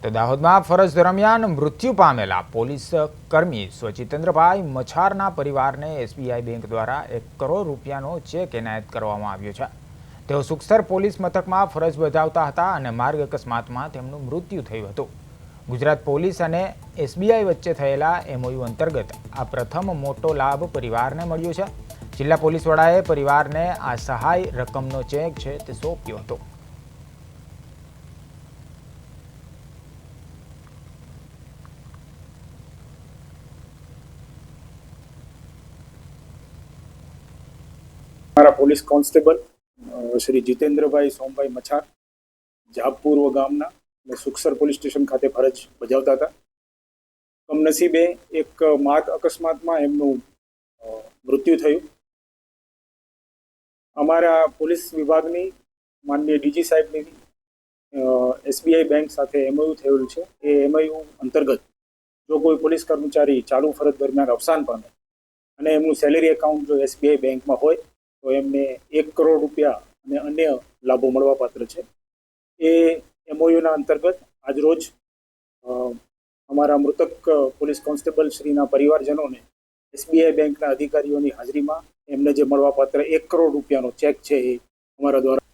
તો દાહોદમાં ફરજ દરમિયાન મૃત્યુ પામેલા પોલીસ કર્મી સ્વજિતેન્દ્રભાઈ મછારના પરિવારને એસબીઆઈ બેંક દ્વારા 1 કરોડ રૂપિયાનો ચેક એનાયત કરવામાં આવ્યો છે। તેઓ સુખસર પોલીસ મથકમાં ફરજ બજાવતા હતા અને માર્ગ અકસ્માતમાં તેમનું મૃત્યુ થયું હતું। ગુજરાત પોલીસ અને એસબીઆઈ વચ્ચે થયેલા એમઓયુ અંતર્ગત આ પ્રથમ મોટો લાભ પરિવારને મળ્યો છે। જિલ્લા પોલીસ વડાએ પરિવારને આ સહાય રકમનો ચેક છે તે સોંપ્યો હતો। हमारा पुलिस कॉन्स्टेबल श्री जितेन्द्रभाई सोमभाई मछार जाबपूर्व गामना सुखसर पुलिस स्टेशन खाते फरज बजावता था। कमनसीबे एक मार्ग अकस्मात में एमनु मृत्यु थयुं। अमारा पुलिस विभागनी माननीय डीजी साहेबनी एसबीआई बैंक साथे एमओयू थयुं छे। ए एमओयू अंतर्गत जो कोई पुलिस कर्मचारी चालू फरज दरमियान अवसान पामे अने एमनुं सेलरी एकाउंट जो एसबीआई बैंक में होय तो एमने 1 करोड़ रुपया અને અન્ય લાભો મળવાપાત્ર છે। એ એમઓયુના અંતર્ગત આજરોજ અમારા મૃતક પોલીસ કોન્સ્ટેબલ શ્રીના પરિવારજનોને એસબીઆઈ બેંકના અધિકારીઓની હાજરીમાં એમને જે મળવાપાત્ર 1 કરોડ રૂપિયાનો ચેક છે એ અમારા દ્વારા